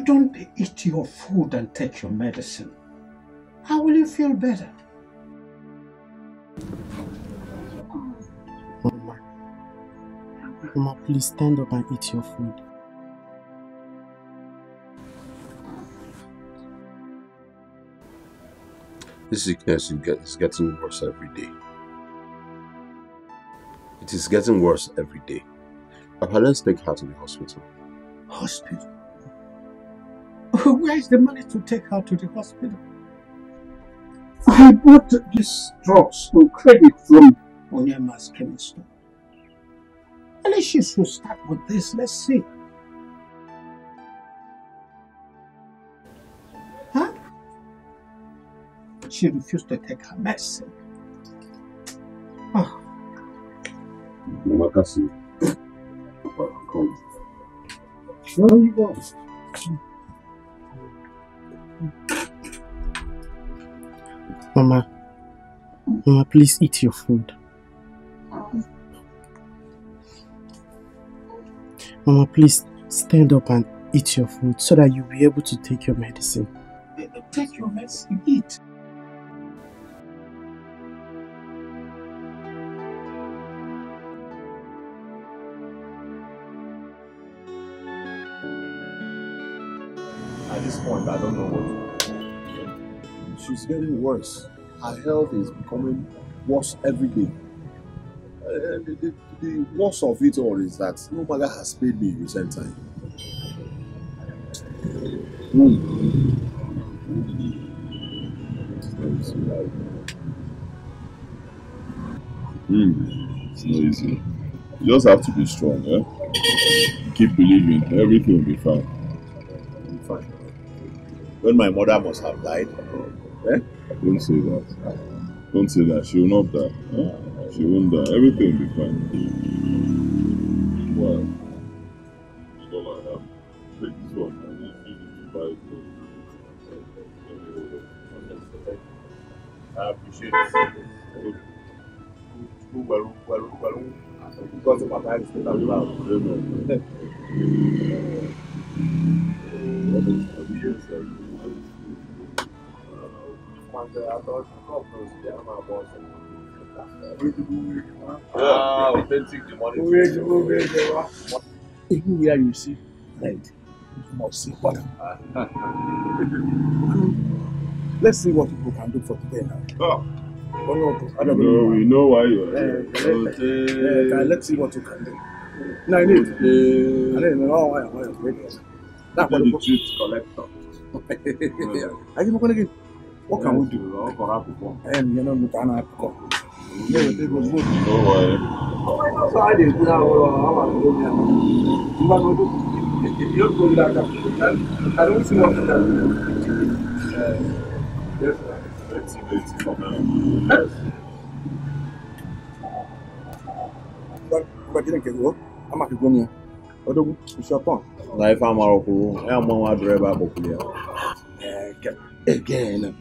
don't eat your food and take your medicine, how will you feel better? Mama, please stand up and eat your food. This sickness is getting worse every day. It is getting worse every day. Papa, let's take her to the hospital. Hospital? Where is the money to take her to the hospital? I bought these drugs on credit from Onyema's chemist store. At least she should start with this. Let's see. Huh? She refused to take her medicine. Oh. Mama, Cassie. Come. Where are you going? Mama, please eat your food. Mama, please stand up and eat your food so that you'll be able to take your medicine. Take your medicine, eat. At this point, I don't know what to do. She's getting worse. Her health is becoming worse every day. The worst of it all is that no matter has paid me in recent time. It's not easy. You just have to be strong, eh? Keep believing, everything will be fine. Fine. When my mother must have died, eh? Don't say that. Don't say that. She will not die. Eh? She won't die. Everything will be fine. Well, that's all I have. Take this one and then give it to buy it. I appreciate it. Well. Because of my time is not allowed. Authentic the money. Everywhere you see red, you must see butter. Let's see what people can do for today now. No, we know why you're here. Let's see what you can do. No, I need. I don't know why I'm ready. That's what the truth collector. Are you not going to get? What can we do? You know, we can have to go. You know why? So I did now. You go to that. I don't see what you can do. Yes, let's see. But didn't get work. I'm not going here. Although it's your turn. If I'm a driver, again.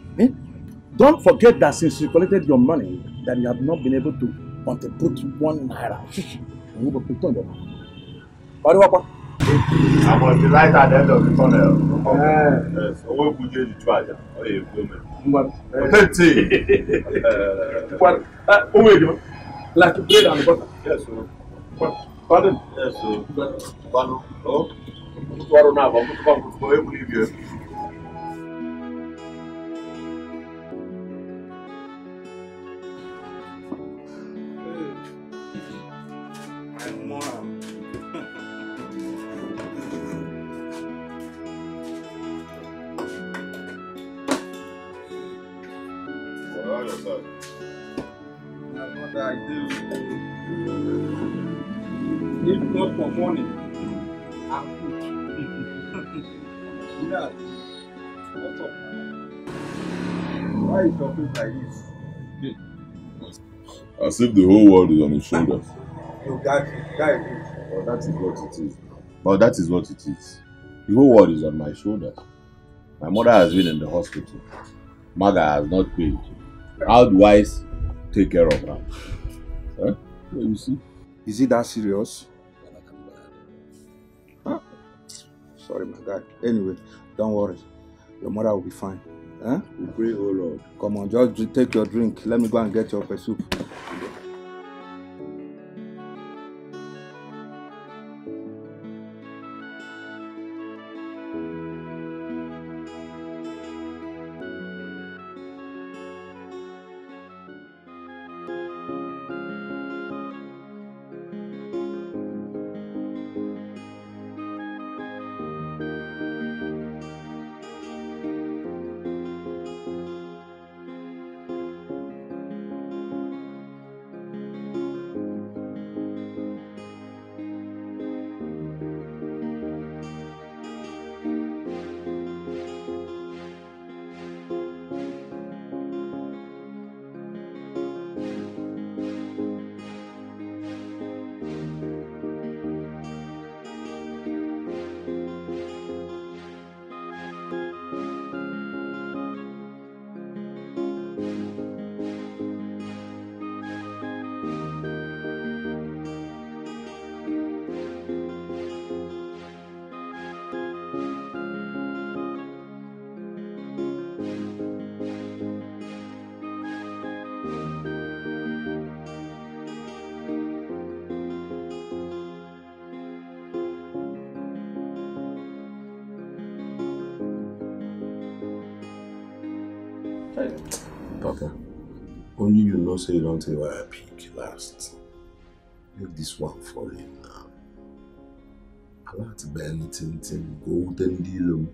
Don't forget that since you collected your money, that you have not been able to contribute 1 naira. I'm on the light at the end of the tunnel. Yes. What would you try? Like bread and butter. Yes, sir. Pardon? Yes, sir. Pardon? Oh? If not for money, I'm good. Yeah. What's up? Why is your face like this? As if the whole world is on his shoulders. You guys, well, that is what it is. Well, that is what it is. The whole world is on my shoulders. My mother has been in the hospital. Mother has not paid. How do I take care of her? Huh? Yeah, you see? Is it that serious? Huh? Sorry, my guy. Anyway, don't worry. Your mother will be fine. Huh? We pray, oh Lord. Come on, just take your drink. Let me go and get your soup. Papa, only you know say you don't take why I pick last. Make this one fall in now. I like to bear anything, golden deal.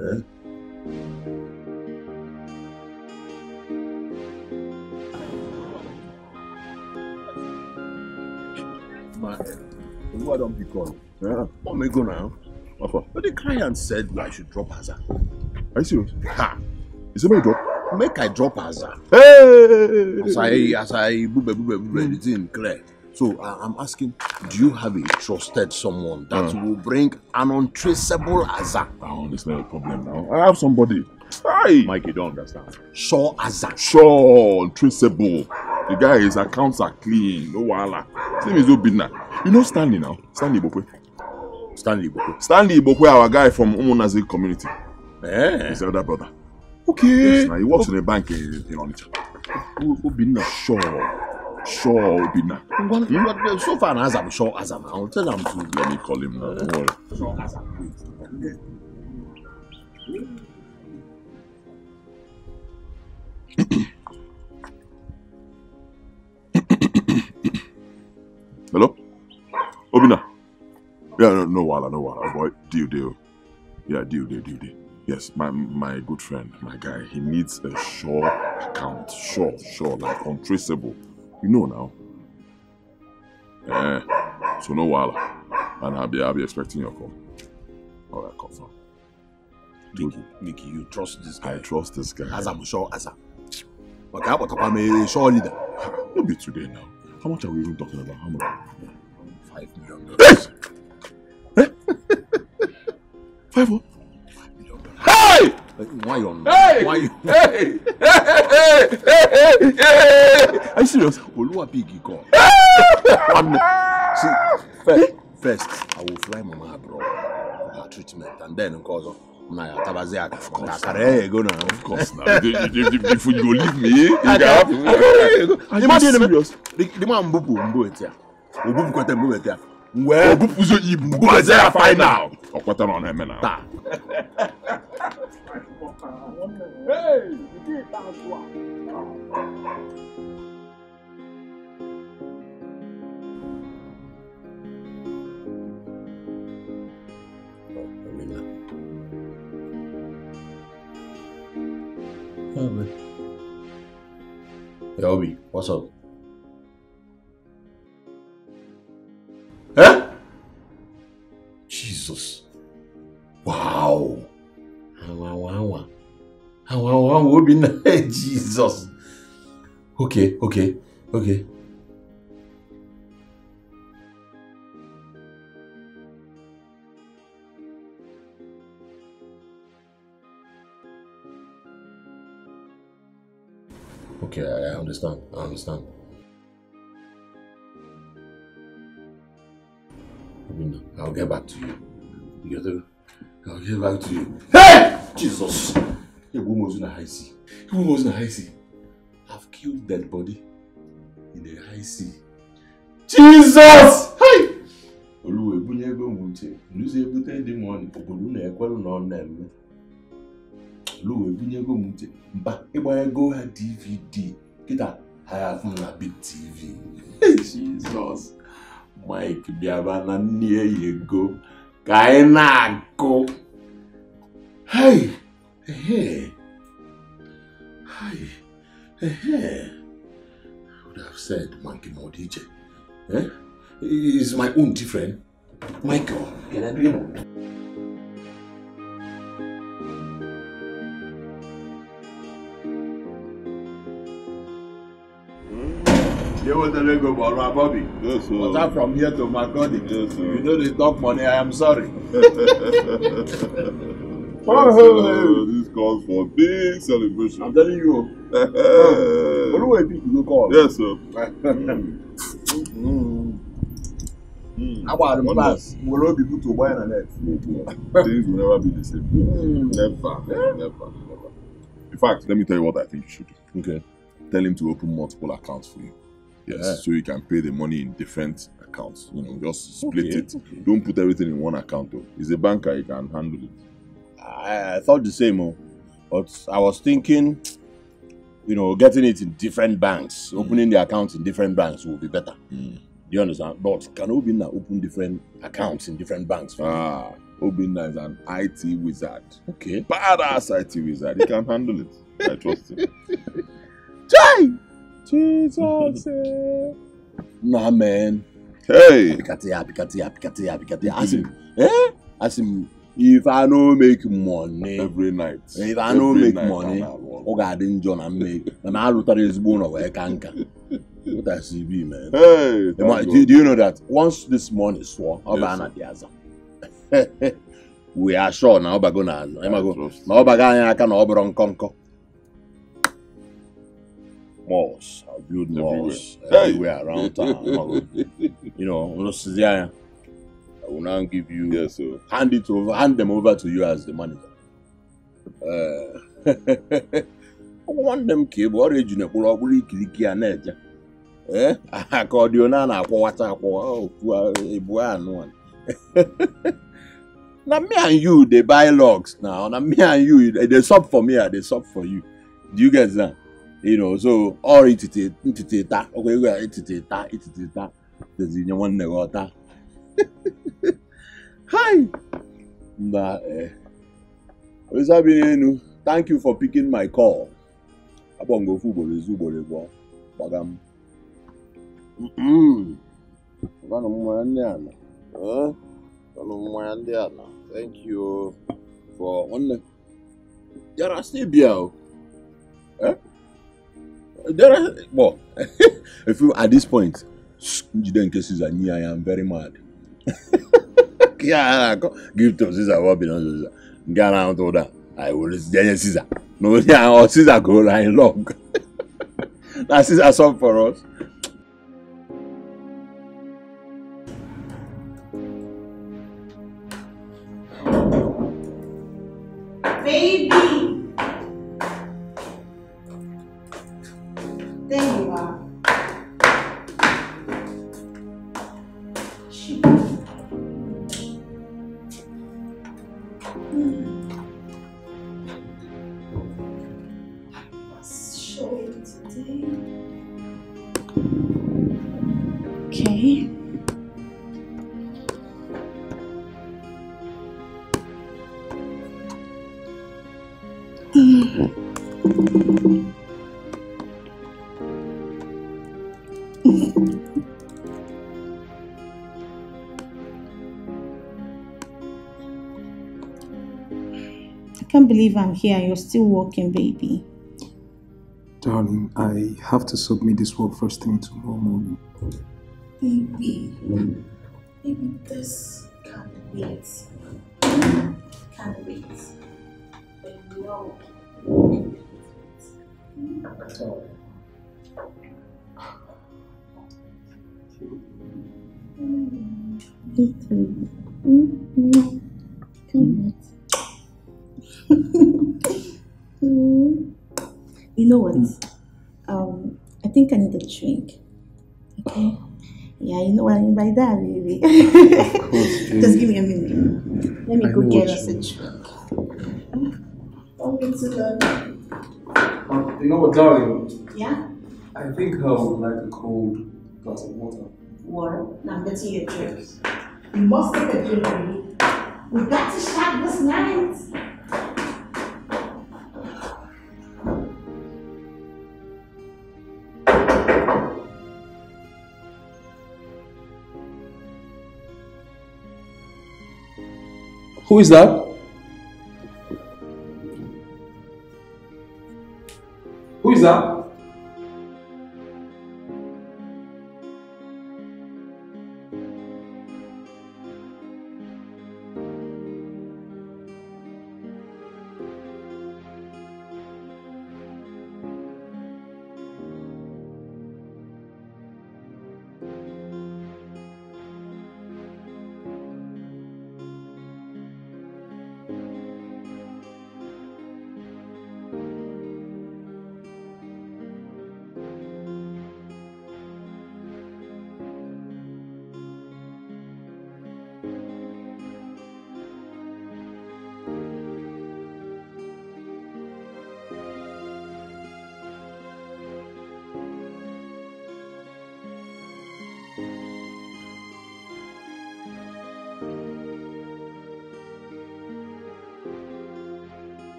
Eh? Why don't pick on? Yeah. What may go now? Papa. But the client said I should drop Hazard. Are you serious? Ha! Is it my drop? Make I drop Hazard. Hey! As I the thing clear. So I'm asking, do you have a trusted someone that will bring an untraceable Hazard? Oh, there's no problem now. I have somebody. Hi! Mike, you don't understand. Sure Hazard. Sure, untraceable. The guy, his accounts are clean. No wahala. His name is Obina. You know Stanley now? Stanley Ibokwe. Stanley Ibokwe. Stanley Ibokwe, our guy from Umunazi community. Eh? His elder brother. Okay. Yes, now he works in a bank in Onitsha. Obina. Sure, Obina. So far as I'm sure as I'm, I'll tell him to. Let me call him now. Don't worry. Sure as I'm. Hello? Obina? Yeah, no wala. Boy, deal. Yeah, deal. Yes, my good friend, my guy, he needs a sure account. Sure, like untraceable. You know now. So no wala. And I'll be expecting your call. Alright, confirm. Mickey, you trust this guy? I trust this guy. As I'm sure as I'm. Okay, how about I'm a sure leader? Don't be today now. How much are we even talking about? How much? $5 million. Eh? 5 what? $5 million. Hey! Why you? Hey! Why you? Hey! Are you serious? Oluwa Piggy call. See, first, I will fly Mama abroad for her treatment, and then, of course, Of course, now. If you leave me, you can have to. Are you serious? The man Bubu Mbuetia. Bubu Quata Mbuetia. Well, Bubuzo Ibu, is there a fight now? Or Quata on him now. Hey, you did that one. Oh, man. Hey, Obi, what's up? Huh? Jesus. Wow. Wow. Obi, Jesus. Okay. Okay, I understand. I'll get back to you. You get it? I'll get back to you. Hey! Jesus! A woman's in a high sea. A woman's in a high sea. I've killed dead body in a high sea. Jesus! Hey! Oluwe bunye ego munche. Lusi ebute di money. Obodo na ekwelu na on them. Oluwe bunye ego munche. Mba igba ego ha DVD. Kita have a big TV. Jesus. Mike biaba na near you go. Kaina go. Hey. Hey. Hey. Hey. I would have said Monkey more DJ. Eh? Is my own different? Michael, can I do it? You want to go about Bobby? Yes, sir. But I'm from here to Makodi. Yes, sir. You know they talk money, I am sorry. This calls for big celebration. I'm telling you. What do I think you call? Yes, sir. How about the pass? Will all be good to buy on the net? Things will never be the same. Never. In fact, let me tell you what I think you should do. Okay. Tell him to open multiple accounts for you. Yes, so you can pay the money in different accounts. You know, just split it. Okay. Don't put everything in one account though. He's a banker, he can handle it. I thought the same, but I was thinking, you know, getting it in different banks, opening the accounts in different banks will be better. Do you understand? But can Obinna open different accounts in different banks? Obinna is an IT wizard. Okay. Badass IT wizard. He can handle it. I trust him. Chai! Jesus! Nah, man. Hey! Pikatia. Ask him, if I don't make money every night. If I don't make money, oh God, John and make. I'm out of this bone of a canker. What I see, man. Hey! Do you know that once this money swore, we are sure now, Bagona. Now, Bagana can oberon conco. Malls. I'll build malls everywhere around town. You know, I will now give you. Yes, sir. Hand them over to you as the manager. I want them cable original probably clicky and edge. Accordion and water. Now me and you they buy logs now. Now me and you they sub for me, they sub for you. Do you get that? You know, so or it okay, we are it there's in one water. Hi. Thank you for picking my call. Abongo football is Bagam. Thank you for one. There are still beer. There are well, if you at this point, you don't cases I am very mad. Yeah, give to Caesar what belongs to Caesar. Get out of that. I will listen Caesar. No, yeah, or Caesar go line log. That Caesar song for us. Baby! There you are. Show it today. Okay. I can't believe I'm here and you're still working, baby. Darling, I have to submit this work first thing tomorrow morning. Baby, this can't wait. Can't wait. No. Can't wait. You know what? I think I need a drink. Okay. Yeah, you know what I mean by that, baby. Just give me a minute. Let me go get us a drink. You know what, darling? Yeah? I think I would like a cold glass of water. Water? Now I'm getting you a drink. You must take a drink, baby. We got to shop this night. Who is that? Who is that?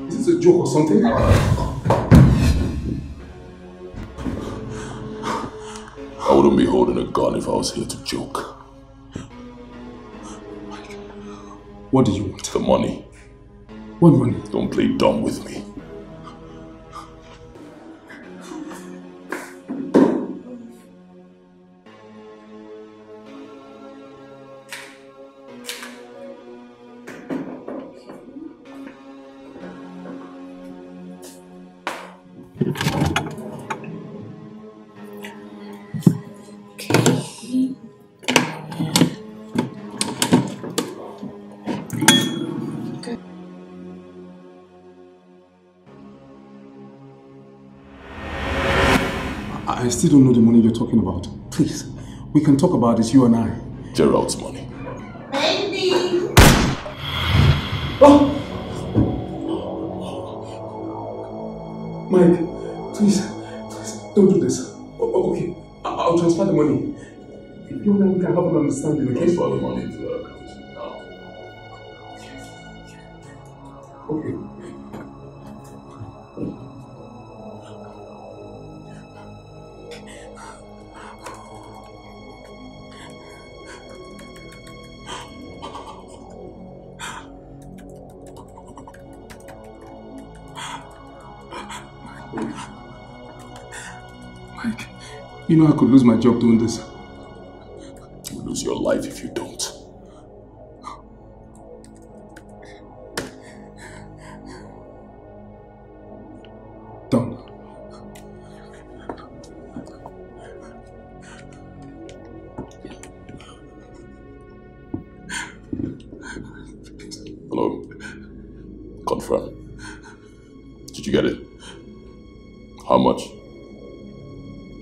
Is this a joke or something? I wouldn't be holding a gun if I was here to joke. What do you want? The money. What money? Don't play dumb with me. I still don't know the money you're talking about. Please, we can talk about this, you and I. Gerald's money. Baby! Oh! Mike, please, don't do this. Okay, I'll transfer the money. You and I, we can have an understanding, okay? Transfer the money to her account now. Okay. Mike, you know I could lose my job doing this. You'll lose your life if you don't. Done. Hello? Confirm. Did you get it? How much?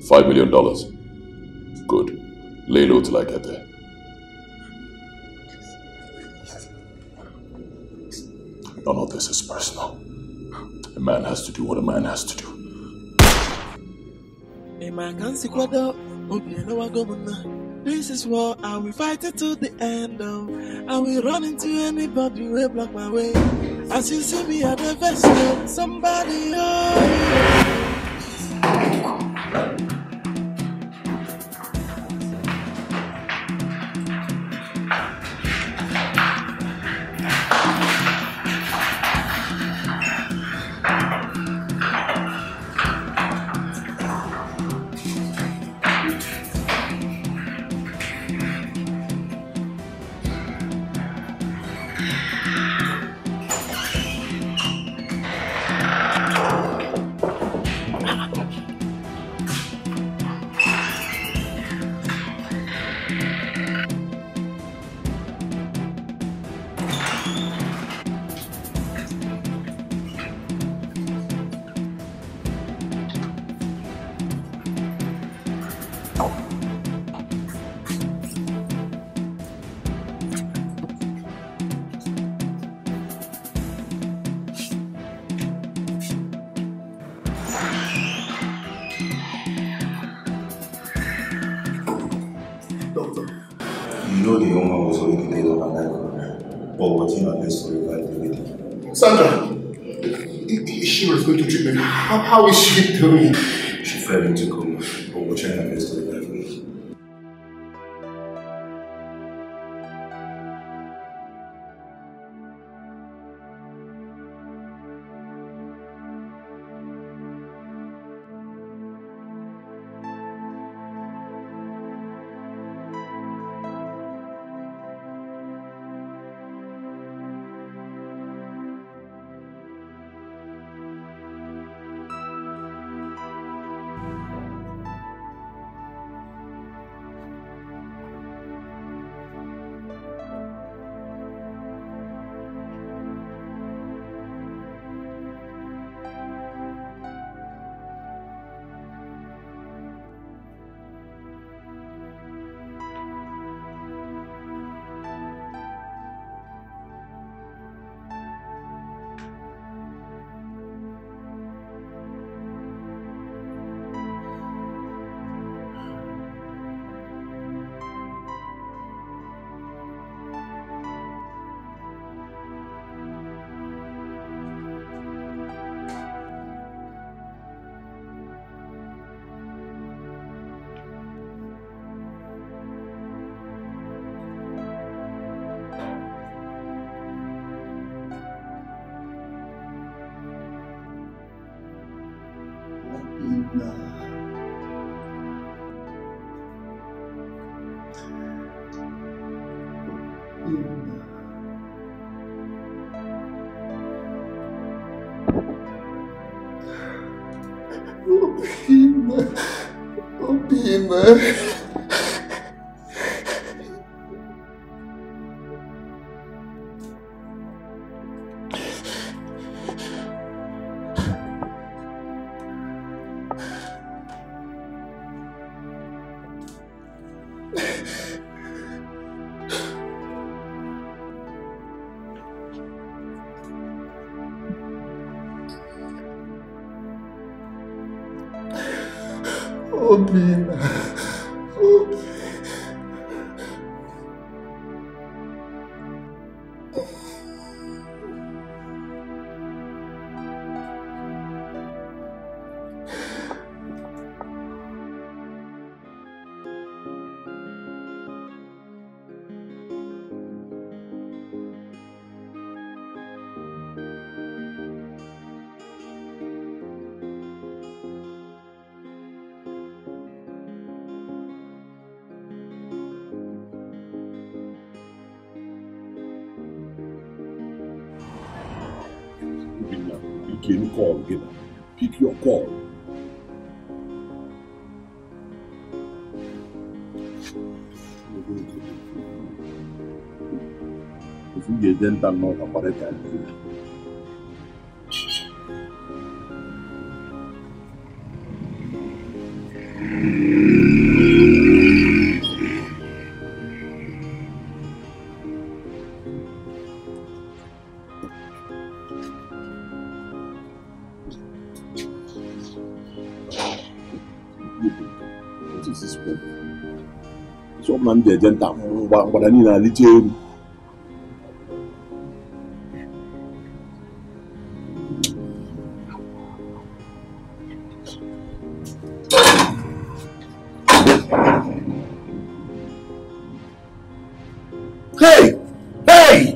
$5 million. Good. Lay low till I get there. None of this is personal. A man has to do what a man has to do. This is war, I will fight it to the end. I will run into anybody who will block my way. As you see me at the vessel, somebody, You know the young man was already dead of alive, but was in unless to revive the lady. Sandra, is she responding to treatment? How is she doing? She fell into coma, but we're trying our best to revive her. Pick your call, pick your call. If you get dental not about it, what is this problem? So man, the dental, what I need a little. Hey! Hey!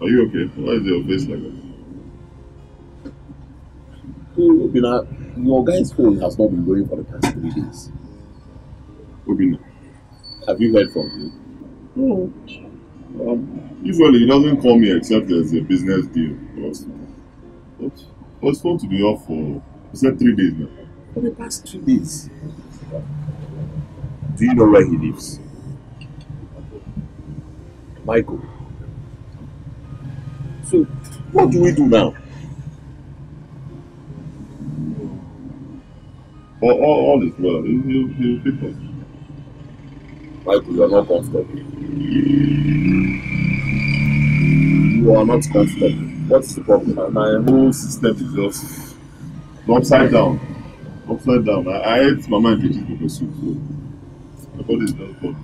Are you okay? Why is your face like that? Your guy's phone has not been going for the past 3 days. Obina, have you heard from him? No. Usually he doesn't call me except there's a business deal. But his phone to be off for, he said 3 days now. For the past 3 days. Do you know where he lives? Michael. So, what do we do now? All is well. He'll pick us. Michael, you're not comfortable. You are not comfortable. What's the problem? My whole system is just upside down. Upside down. I ate Mama and Kechi's pepper soup, so my body is just gone.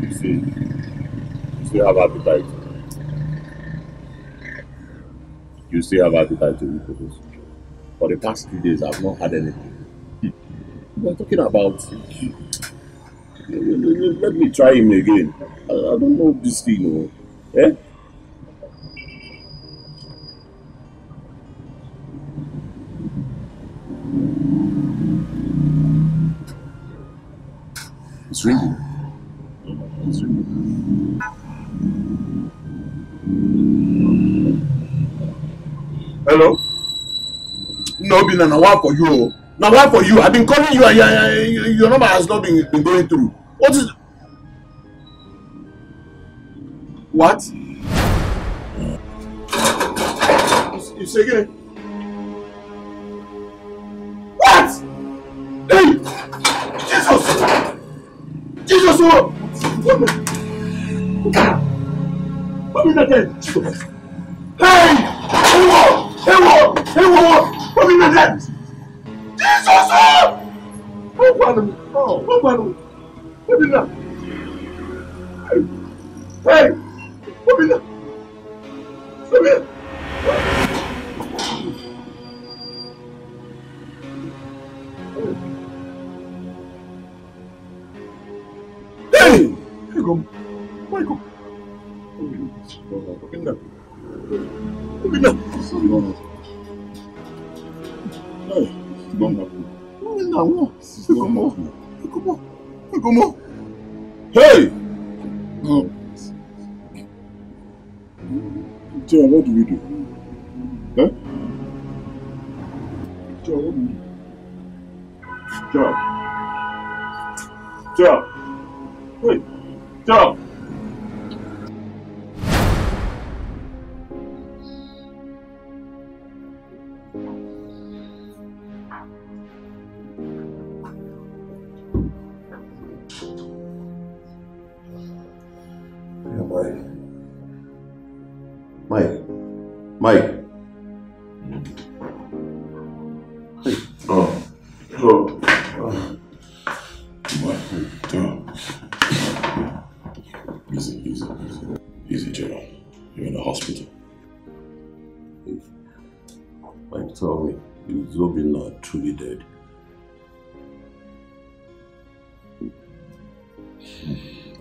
You still have appetite. You still have appetite to eat pepper soup. For the past 3 days, I've not had anything. We're talking about. Let me try him again. I don't know this thing, eh? It's ringing. It's ringing. Hello? No, Bina, now what for you? Now what for you? I've been calling you and your number has not been going through. What is... What? You say again? What? Hey! Jesus! Jesus! What is that then? Jesus! Hey! Hey, what? Hey, what? Hey, what? What is that then? Jesus! Oh, Pardon. Oh, Pardon. What is that? Hey! What is that? Come here! Hey! Michael! Michael! Open up! Open up! Hey! Come on! Hey! Joe, what do we do? Huh? Joe, what do we do? Joe! Joe! Wait! Joe! Mike. Hey. Easy, Joe. You're in the hospital. Mike, tell me, is Obinna truly dead?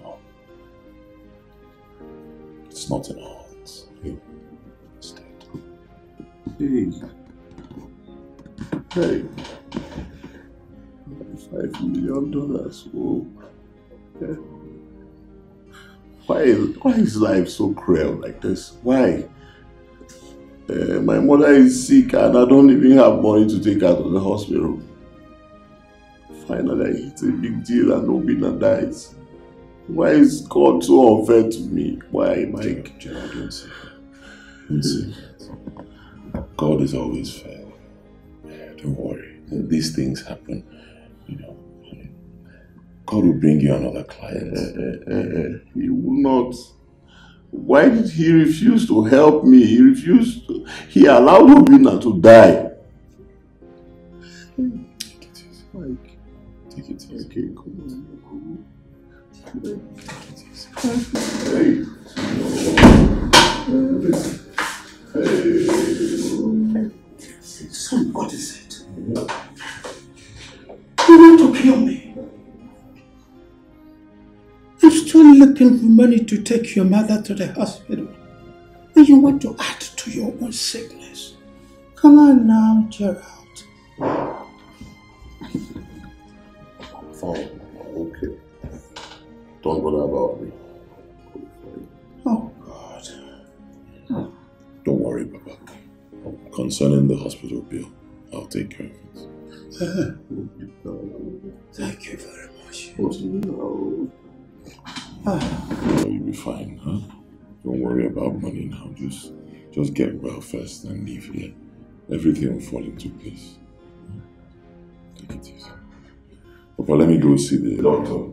No. It's not in our hands. It's dead. Hey. $5 million. Whoa. Yeah. Why is life so cruel like this? Why? My mother is sick and I don't even have money to take her to the hospital. Finally, it's a big deal and Obinna dies. Why is God so unfair to me? Why, Mike? Gerald, don't say God is always fair. Don't worry. These things happen. You know, God will bring you another client. He will not. Why did he refuse to help me? He refused to. He allowed Obinna to die. Take it easy. Mike. Take it easy. Okay, come on. Son, what is it? You want to kill me? I'm still looking for money to take your mother to the hospital. And you want to add to your own sickness. Come on now, Gerald. Fine. Okay. Don't bother about me. Oh, God. Don't worry, Papa. Concerning the hospital bill, I'll take care of it. Thank you very much. No. You'll be fine, huh? Don't worry about money now. Just get well first and leave here. Everything will fall into place. Take it easy. Papa, let me go see the doctor.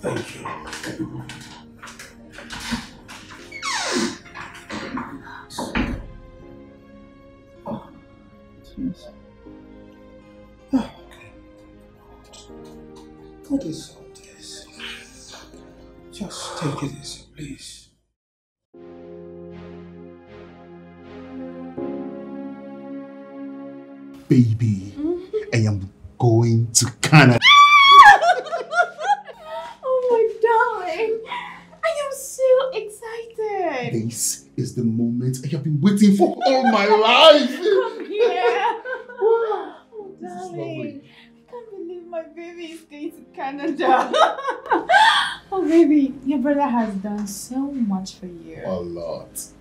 Thank you. What is all this? Just take it easy, please. Baby, I am going to Canada. Oh my darling, I am so excited. This is the moment I have been waiting for all my life. Come here. Oh darling, I can't believe my baby is going to Canada. Oh baby, your brother has done so much for you. A lot.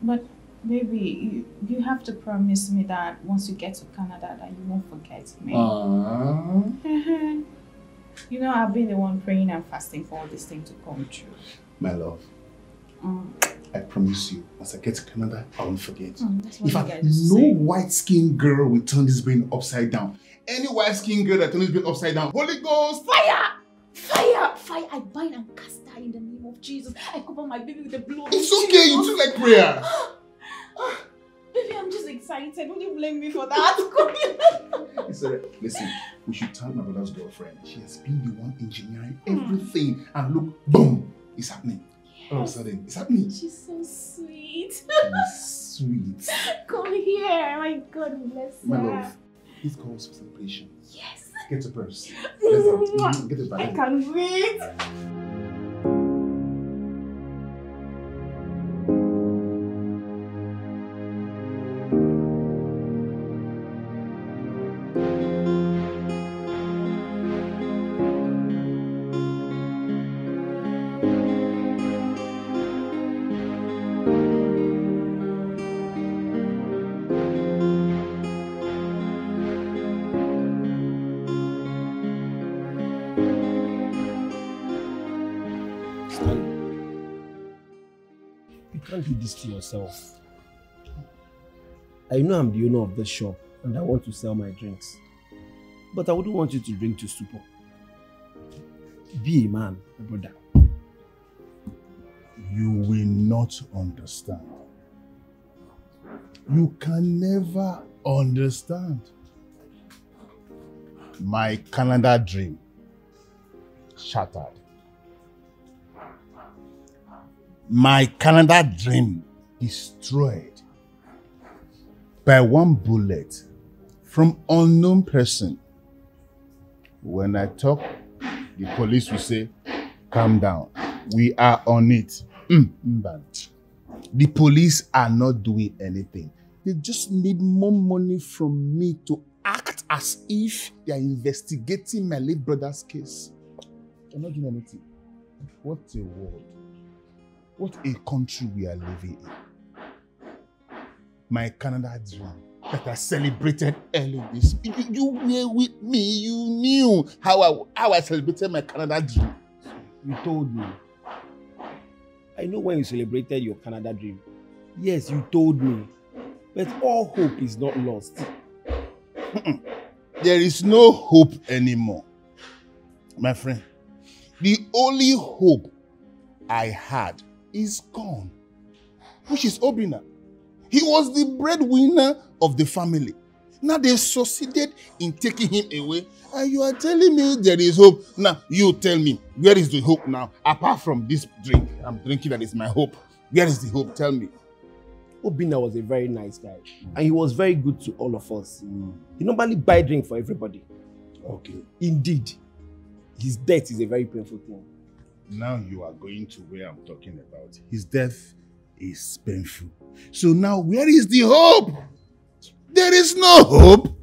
But baby, you have to promise me that once you get to Canada that you won't forget me. You know, I've been the one praying and fasting for all this thing to come true. My love, I promise you, once I get to Canada, I won't forget. That's what In you fact, guys no say. white-skinned girl will turn this brain upside down. Any white-skinned girl that turns this brain upside down, Holy Ghost! Fire! Fire! Fire! I bind and cast her in the name of Jesus. I cover my baby with the blood. It's okay, you took like prayer. Baby, I'm just excited. Don't you blame me for that? It's alright. Listen, we should tell my brother's girlfriend. She has been the one engineering everything. And look, boom, it's happening. All of a sudden, it's happening. She's so sweet. She's sweet. Come here. My God bless her. My love, this calls for celebration. Yes. Get a purse. Get a bag. I can't wait. Can't do this to yourself. I know I'm the owner of this shop and I want to sell my drinks. But I wouldn't want you to drink to stupor. Be a man, my brother. You will not understand. You can never understand. My Canada dream shattered. My Canada dream destroyed by one bullet from unknown person. When I talk, the police will say, calm down, we are on it. The police are not doing anything. They just need more money from me to act as if they are investigating my late brother's case. They're not doing anything. What a world. What a country we are living in. My Canada dream that I celebrated early this week. You were with me. You knew how I celebrated my Canada dream. You told me. I know when you celebrated your Canada dream. Yes, you told me. But all hope is not lost. There is no hope anymore. My friend, the only hope I had is gone, which is Obina. He was the breadwinner of the family. Now they succeeded in taking him away, and you are telling me there is hope. Now you tell me, where is the hope now? Apart from this drink I'm drinking that is my hope, where is the hope? Tell me. Obina was a very nice guy, and he was very good to all of us. He normally buy drink for everybody. Okay. Indeed, his death is a very painful thing. Now you are going to where I'm talking about. His death is painful. So now where is the hope? There is no hope.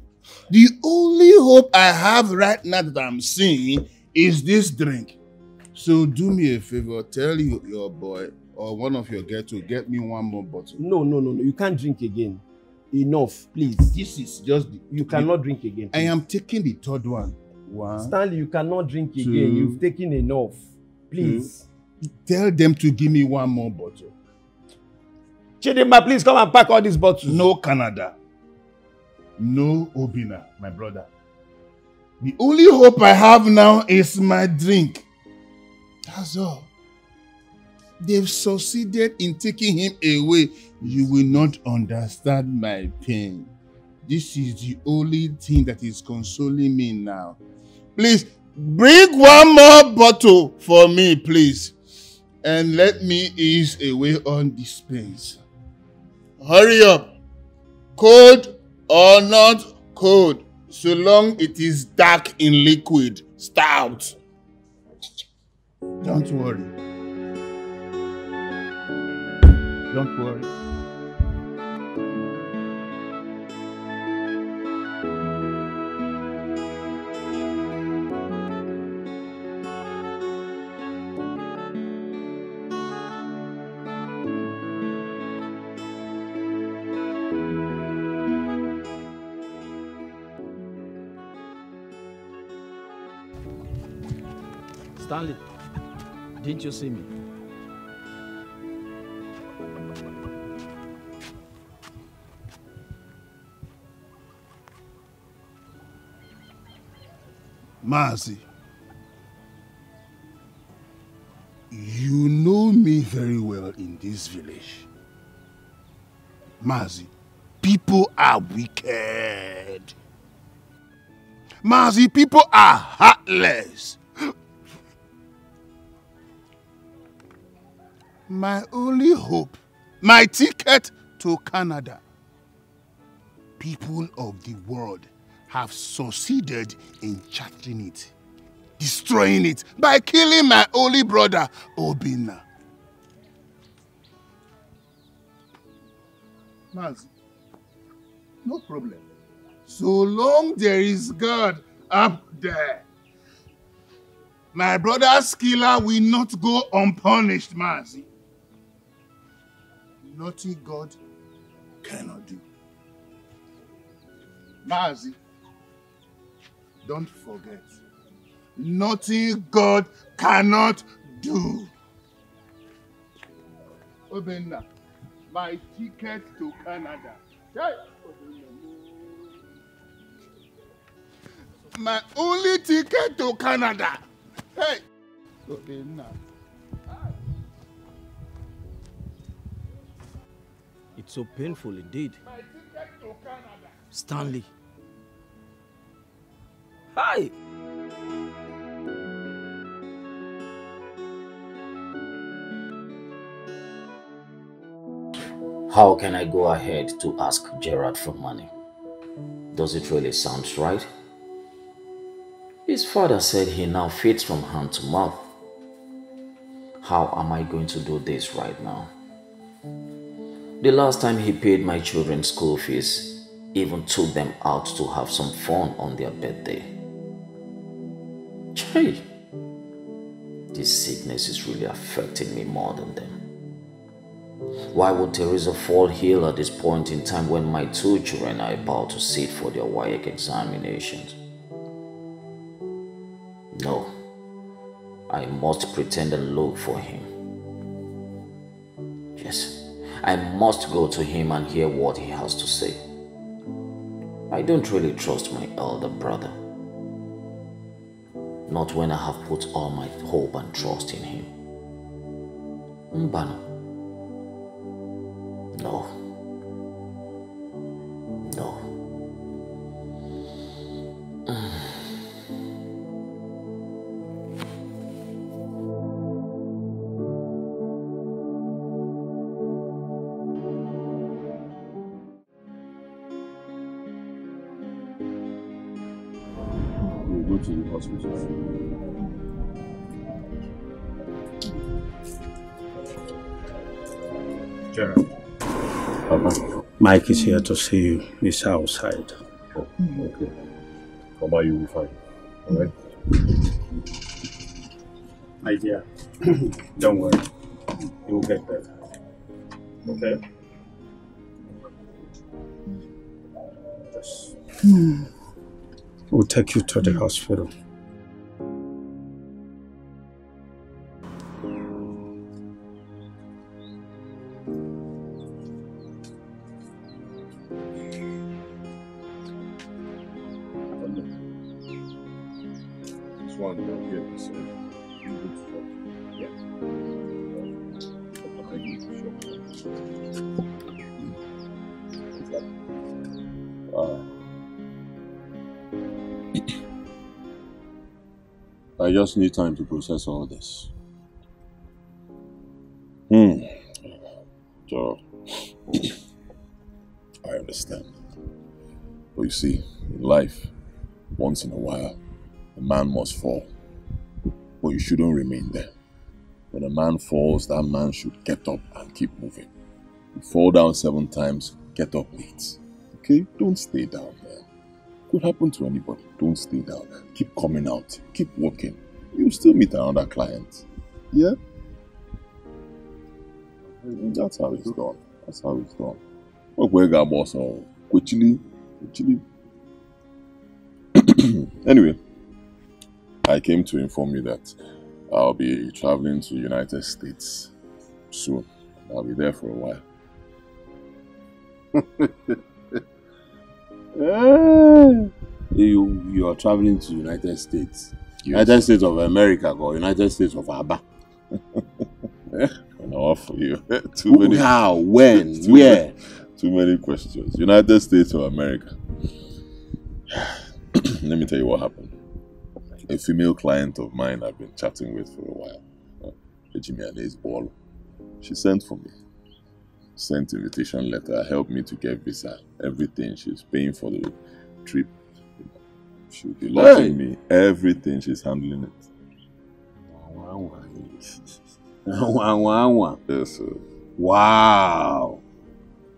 The only hope I have right now that I'm seeing is this drink. So do me a favor, tell your boy or one of your girls to get me one more bottle. No. You can't drink again. Enough, please. This is just You cannot drink again. Please. I am taking the third one. Stanley, you cannot drink again. You've taken enough. Please. Tell them to give me one more bottle. Chidinma, please come and pack all these bottles. No Canada. No Obina, my brother. The only hope I have now is my drink. That's all. They've succeeded in taking him away. You will not understand my pain. This is the only thing that is consoling me now. Please, bring one more bottle for me, please. And let me ease away on this pains. Hurry up. Cold or not cold, so long it is dark in liquid, stout. Don't worry. Don't worry. Stanley, didn't you see me? Mazi, you know me very well in this village. Mazi, people are wicked. Mazi, people are heartless. My only hope, my ticket to Canada. People of the world have succeeded in charting it, destroying it by killing my only brother, Obinna. Mazi, no problem. So long there is God up there, my brother's killer will not go unpunished, Mazi. Nothing God cannot do. Mazi, don't forget, nothing God cannot do. Obenna, my ticket to Canada. Hey. My only ticket to Canada. Hey. Obenna. It's so painful indeed. My ticket to Canada. Stanley. Hi! How can I go ahead to ask Gerard for money? Does it really sound right? His father said he now feeds from hand to mouth. How am I going to do this right now? The last time he paid my children's school fees, even took them out to have some fun on their birthday. Chai! This sickness is really affecting me more than them. Why would Teresa fall ill at this point in time when my two children are about to sit for their WAEC examinations? No, I must pretend and look for him. Yes, I must go to him and hear what he has to say. I don't really trust my elder brother. Not when I have put all my hope and trust in him. Mbano. No. No. We'll go to the hospital. Gerald. Papa. Mike is here to see you. He's outside. Oh, okay. Mama, you will be fine. Alright? My dear, don't worry. You will get better. Okay? Yes. We'll take you to the hospital. one here is yes. I just need time to process all this. So, I understand. But you see, in life, once in a while, a man must fall. But you shouldn't remain there. When a man falls, that man should get up and keep moving. You fall down 7 times, get up 8. Okay? Don't stay down there. Could happen to anybody. Don't stay down. Keep coming out. Keep working. You'll still meet another client. Yeah? That's how it's done. That's how it's done. Anyway, I came to inform you that I'll be traveling to the United States soon. I'll be there for a while. You are traveling to United States. Yes. United States of America or United States of Aba. Enough for you. Too many. How? When? Where? Too many questions. United States of America. Let me tell you what happened. A female client of mine I've been chatting with for a while. Ejimiane's ball. She sent for me. Sent invitation letter, helped me to get visa, everything. She's paying for the trip. She'll be locking me. Everything, she's handling it. Yes, sir. Wow.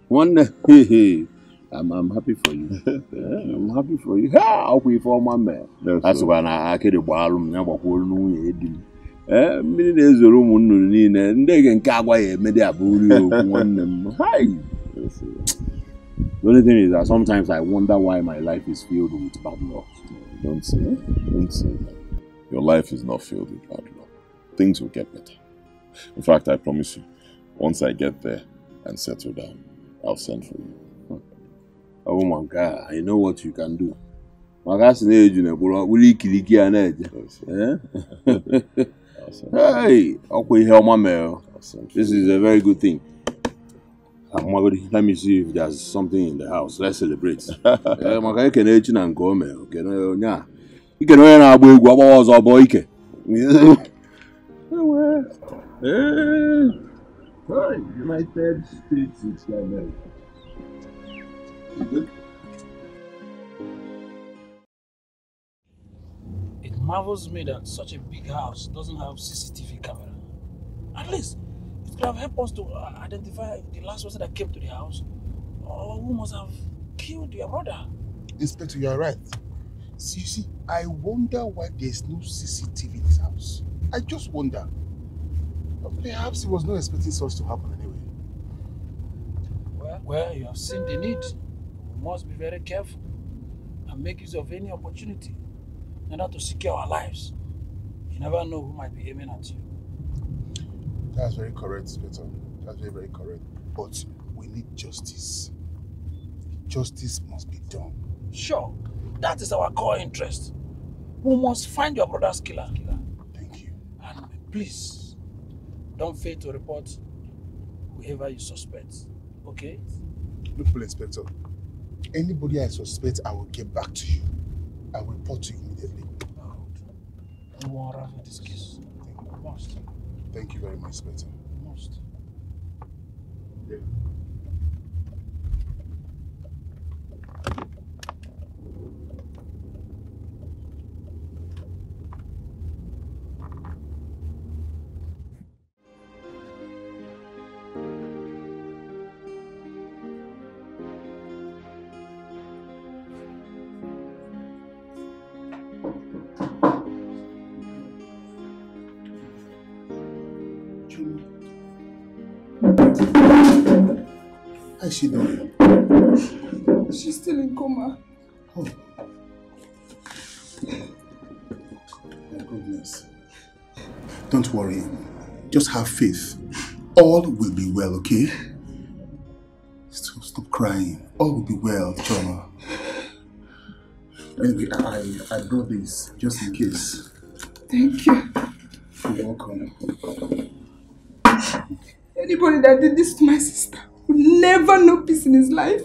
Wonder. I'm happy for you. I'm happy for you. I'll be for my man. That's when I get a ballroom. Never hold no head. Many days the room and they can carry me there. Hi. The only thing is that sometimes I wonder why my life is filled with bad luck. Don't say that. Don't say that. Your life is not filled with bad luck. Things will get better. In fact, I promise you, once I get there and settle down, I'll send for you. Oh my God, I know what you can do. My guy's age, you know, will you kill an edge? Hey, okay, help my mail. This is a very good thing. Let me see if there's something in the house. Let's celebrate. My guy can age and go, man. Okay, no, you can earn our boy, what was our boy? United States of America. It marvels me that such a big house doesn't have CCTV camera. At least, it could have helped us to identify the last person that came to the house or who must have killed your brother. Inspector, you are right. See, I wonder why there's no CCTV in this house. I just wonder. But perhaps he was not expecting such to happen anyway. Well, you have seen the need. We must be very careful and make use of any opportunity in order to secure our lives. You never know who might be aiming at you. That's very correct, Inspector. That's very, very correct. But we need justice. Justice must be done. Sure. That is our core interest. We must find your brother's killer. Thank you. And please, don't fail to report whoever you suspect. Okay? Look, Inspector. Anybody I suspect, I will get back to you. I will report to you immediately. We won't raffle this case. We must. Thank you very much, Inspector. We must. Yeah. How is she doing? She's still in coma. Oh. My goodness. Don't worry. Just have faith. All will be well, okay? Stop crying. All will be well, Choma. Anyway, I brought this just in case. Thank you. You're welcome. Anybody that did this to my sister will never know peace in his life.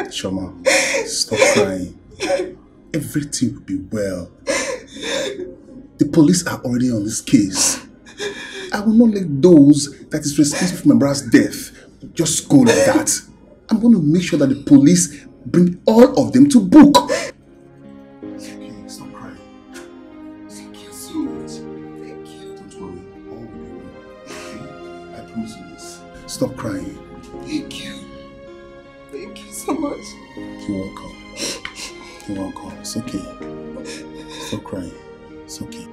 Shoma, stop crying. Everything will be well. The police are already on this case. I will not let those that is responsible for my brother's death just go like that. I'm going to make sure that the police bring all of them to book. It's okay, stop crying. Thank you so much. Thank you. Don't worry, all will be well. Okay? I promise you this. Stop crying. Thank you. Thank you so much. You're welcome. You're welcome. It's okay. Stop crying. It's okay.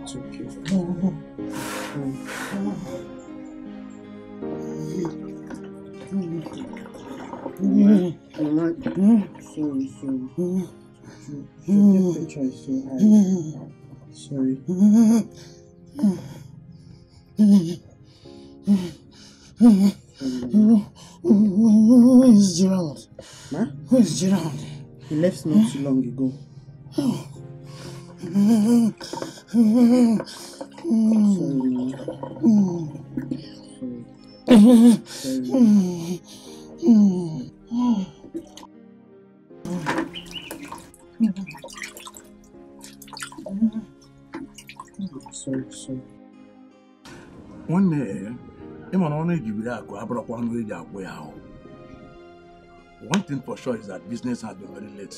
It's okay. Sorry. Who is Gerald? Huh? Who is Gerald? He left not too long ago. Sorry. One day, one thing for sure is that business has been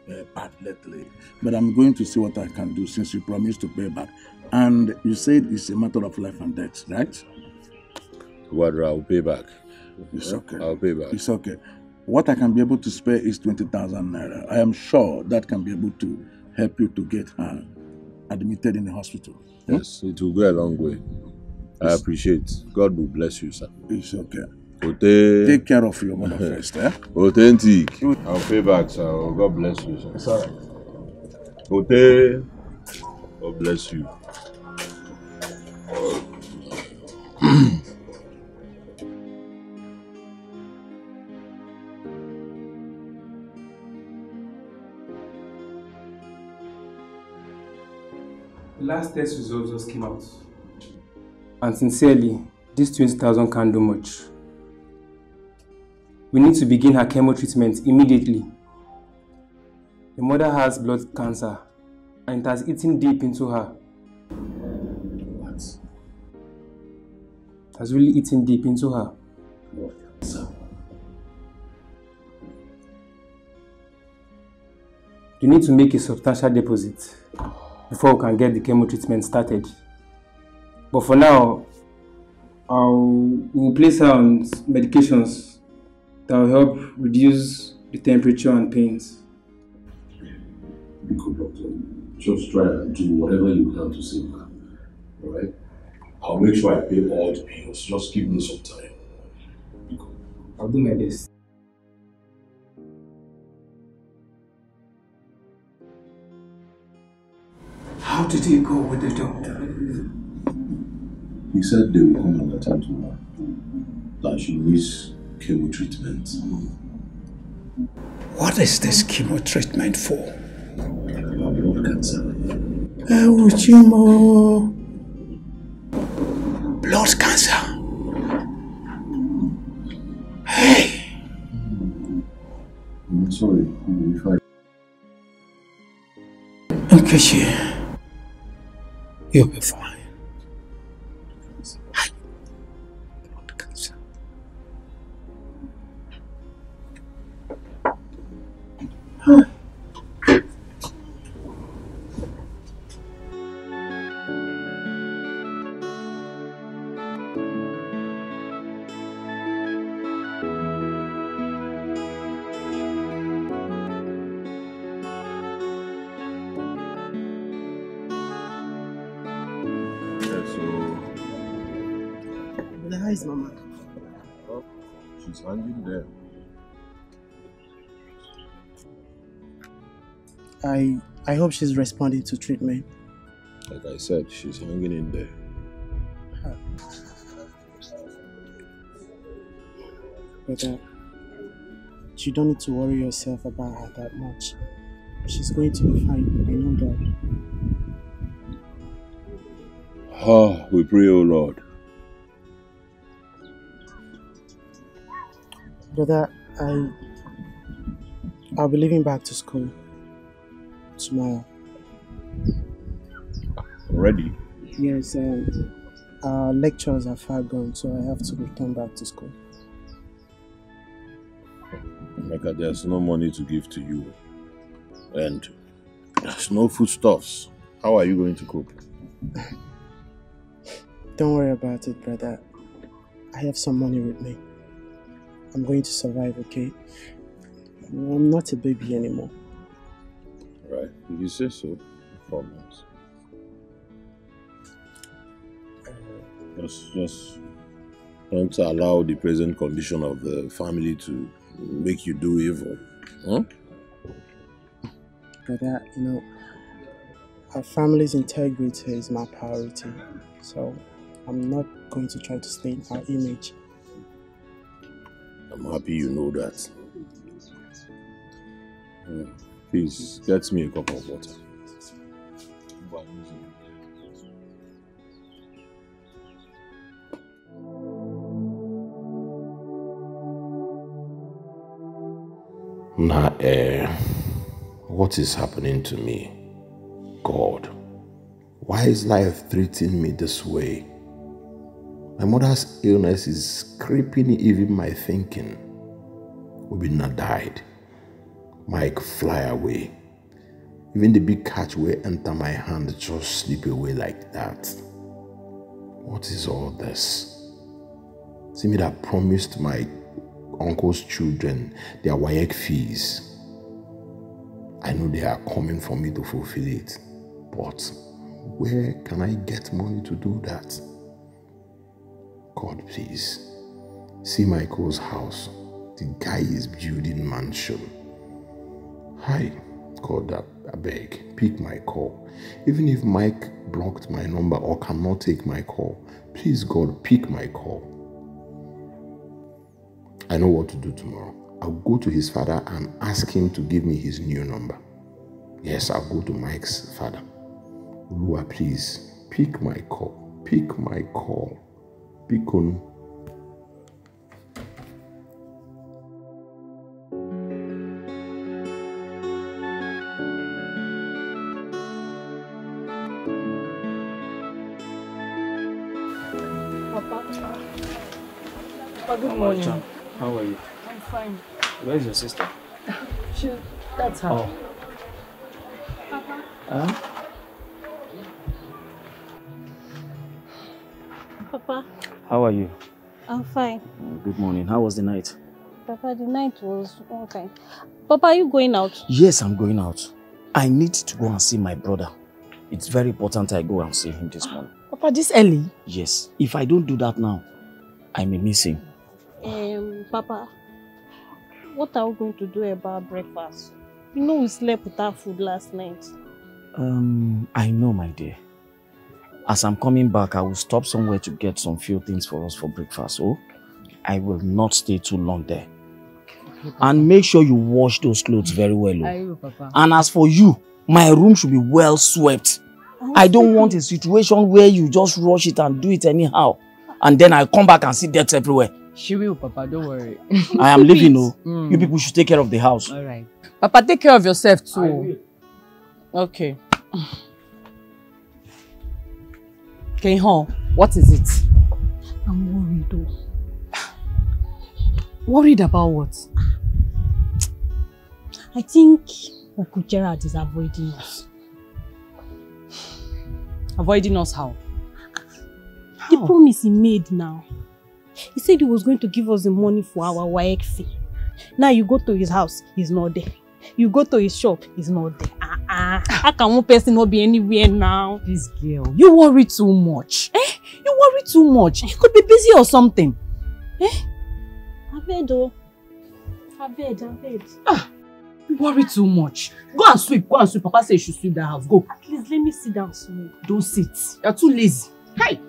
very bad lately. But I'm going to see what I can do since you promised to pay back. And you said it's a matter of life and death, right? Whether I'll pay back. It's okay. I'll pay back. It's okay. What I can be able to spare is 20,000 naira. I am sure that can be able to help you to get her admitted in the hospital. Yes, it will go a long way. I appreciate. God will bless you, sir. It's okay. Take care of your mother first, eh? Authentic. I'll pay back, sir. God bless you, sir. It's alright. God bless you. The last test results just came out. And sincerely, this 20,000 can't do much. We need to begin her chemo treatment immediately. The mother has blood cancer and it has eaten deep into her. What? It has really eaten deep into her. Blood cancer? You need to make a substantial deposit before we can get the chemo treatment started. But for now, we'll place her on medications that will help reduce the temperature and pains. Good doctor. Just try and do whatever you can to save her. Alright? I'll make sure I pay all the bills. Just give me some time. I'll do my best. How did he go with the doctor? He said they will come and attend to her. That she needs chemo treatment. What is this chemo treatment for? Blood cancer. Chemo. Blood cancer. Hey! I'm sorry. If I... Nkechi, you'll be fine. Blood cancer. How is Mama? Oh, she's hanging there. I hope she's responding to treatment. Like I said, she's hanging in there. But you don't need to worry yourself about her that much. She's going to be fine. I know that. Oh, we pray, oh Lord. Brother, I'll be leaving back to school tomorrow. Already? Yes, our lectures are far gone, so I have to return back to school. Mecca, there's no money to give to you. And there's no foodstuffs. How are you going to cope? Don't worry about it, brother. I have some money with me. I'm going to survive, okay? I'm not a baby anymore. Right, if you say so, no problems. Just don't allow the present condition of the family to make you do evil. Huh? Brother, you know, our family's integrity is my priority. So I'm not going to try to stain our image. I'm happy you know that. Please, get me a cup of water. Nah, what is happening to me? God, why is life treating me this way? My mother's illness is creeping even my thinking. Obinna died. Mike fly away. Even the big catch will enter my hand just slip away like that. What is all this? See me that promised my uncle's children their WAEC fees. I know they are coming for me to fulfill it. But where can I get money to do that? God, please. See Michael's house. The guy is building mansion. Hi, God, I beg, pick my call. Even if Mike blocked my number or cannot take my call, please, God, pick my call. I know what to do tomorrow. I'll go to his father and ask him to give me his new number. Yes, I'll go to Mike's father. Lua, please, pick my call. Pick my call. Pick on. Good morning. How are you? I'm fine. Where's your sister? That's her. Oh. Papa. Huh? Papa. How are you? I'm fine. Good morning. How was the night? Papa, the night was okay. Papa, are you going out? Yes, I'm going out. I need to go and see my brother. It's very important I go and see him this morning. Papa, this early? Yes. If I don't do that now, I may miss him. Papa, what are we going to do about breakfast? You know we slept without food last night. I know, my dear. As I'm coming back, I will stop somewhere to get some few things for us for breakfast. Oh, I will not stay too long there. Okay, and make sure you wash those clothes very well. Oh. I will, Papa. And as for you, my room should be well swept. I don't want a situation where you just rush it and do it anyhow. And then I come back and see dirt everywhere. She will, Papa, don't worry. I am leaving, oh. You people should take care of the house. All right. Papa, take care of yourself too. Okay. Keiho, what is it? I'm worried though. Worried about what? I think Uncle Gerard is avoiding us. Avoiding us how? The promise he made now. He said he was going to give us the money for our WAEC fee. Now you go to his house, he's not there. You go to his shop, he's not there. How can one person not be anywhere now? This girl, you worry too much. You worry too much. You could be busy or something. Abed, oh. Abed. You worry too much. Go and sweep. Papa said you should sweep that house. Go. At least let me sit down small. Don't sit. You're too lazy. Hey!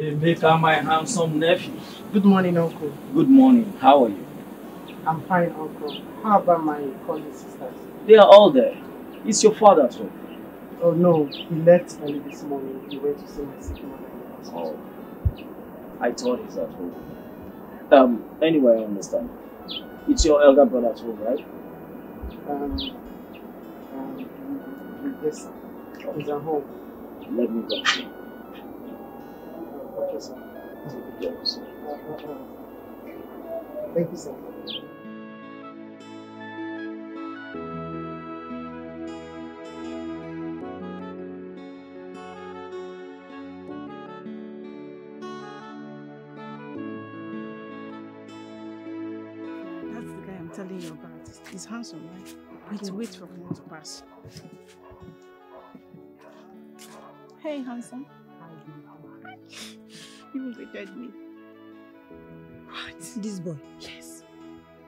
Emeka, my handsome nephew. Good morning, Uncle. Good morning. How are you? I'm fine, Uncle. How about my cousin sisters? They are all there. It's your father at home. Oh no, he left early this morning. He went to see my sick mother in the hospital. Oh, I thought he's at home. Anyway, I understand. It's your elder brother at home, right? Yes, sir. He's at home. Let me go. Okay, sir. Take care of yourself. Thank you, sir. That's the guy I'm telling you about. He's handsome, right? Wait for him to pass. Hey, handsome. You invited me. What? This boy? Yes.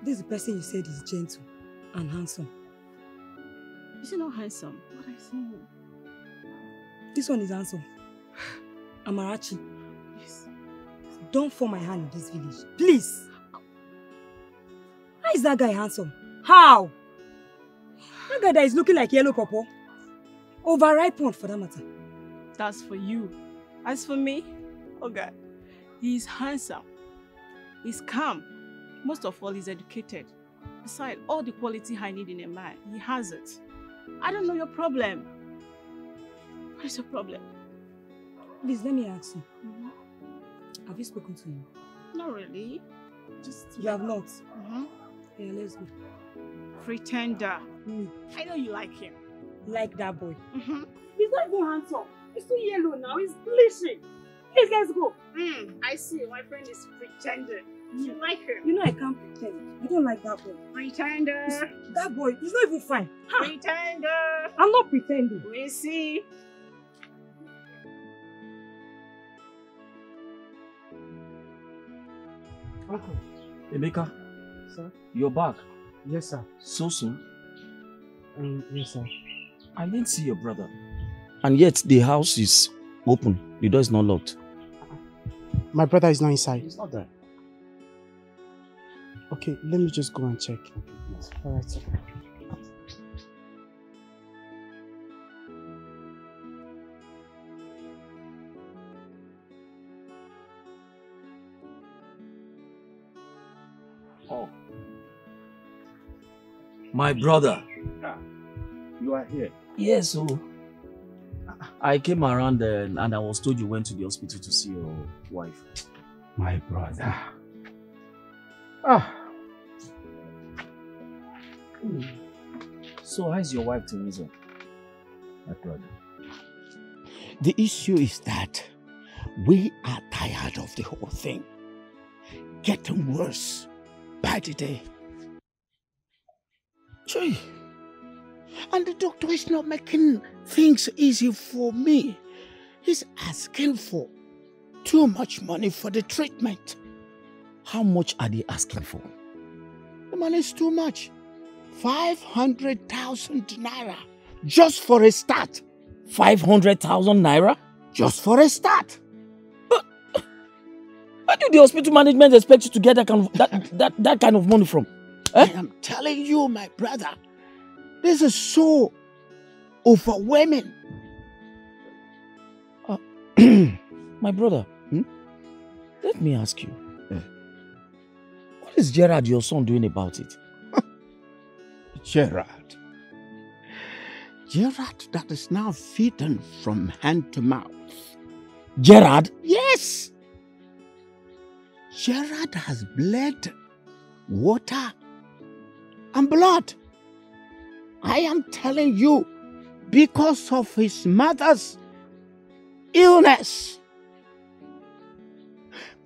This is the person you said is gentle and handsome. Is he not handsome? What I see you. This one is handsome. Amarachi. Yes. Don't fall my hand in this village. Please. How is that guy handsome? How? That guy that is looking like yellow pawpaw. Overripened for that matter. That's for you. As for me, oh God, he's handsome. He's calm. Most of all, he's educated. Besides, all the quality I need in a man, he has it. I don't know your problem. What is your problem? Please, let me ask you. Have you spoken to him? Not really. Just... You have not? Yeah, let's go. Pretender. I know you like him. Like that boy? He's not even handsome. He's too yellow now. He's bleaching. Please, let's go. I see. My friend is pretending. You like him. You know I can't pretend. I don't like that boy. Pretender. That boy, he's not even fine. Pretender. I'm not pretending. We see. Uncle. Emeka, Sir? you're back. Yes, sir. So soon? Yes, sir. I didn't see your brother. And yet the house is open. The door is not locked. My brother is not inside. He's not there. Okay, let me just go and check. Alright, sir. Oh. My brother. You are here. Yes, so I came around there and I was told you went to the hospital to see your wife. My brother. So how's your wife, Teresa? My brother. The issue is that we are tired of the whole thing. Getting worse by the day. Gee. And the doctor is not making things easy for me. He's asking for too much money for the treatment. How much are they asking for? The money is too much. 500,000 naira. Just for a start. 500,000 naira? Just for a start. But where do the hospital management expect you to get that kind of money from? I am telling you, my brother, this is so overwhelming. My brother, let me ask you. What is Gerard, your son, doing about it? Gerard that is now feeding from hand to mouth. Gerard? Yes. Gerard has bled water and blood. I am telling you, because of his mother's illness.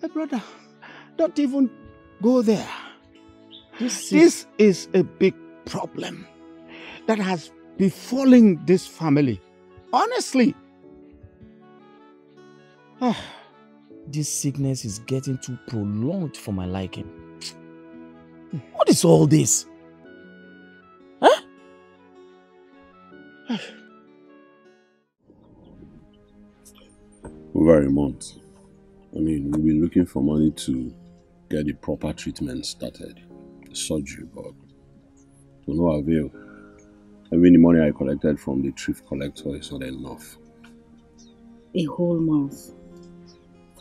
My brother, don't even go there. This is a big problem that has befallen this family. Honestly. This sickness is getting too prolonged for my liking. What is all this? Over a month. I mean, we've been looking for money to get the proper treatment started. The surgery, but to no avail. Even the money I collected from the thrift collector is not enough. A whole month.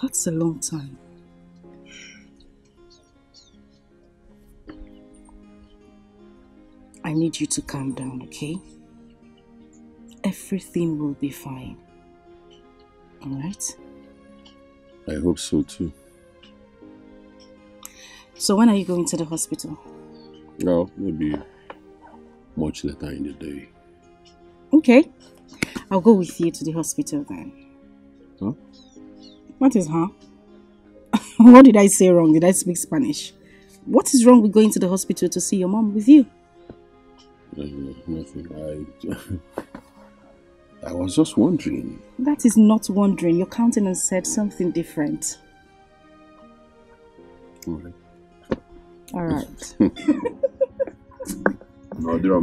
That's a long time. I need you to calm down, okay? Everything will be fine. Alright? I hope so too. So when are you going to the hospital? Well, maybe much later in the day. Okay. I'll go with you to the hospital then. Huh? What is huh? What did I say wrong? Did I speak Spanish? What is wrong with going to the hospital to see your mom with you? Nothing. I was just wondering. That is not wondering. Your countenance said something different. Alright. Alright. No, there are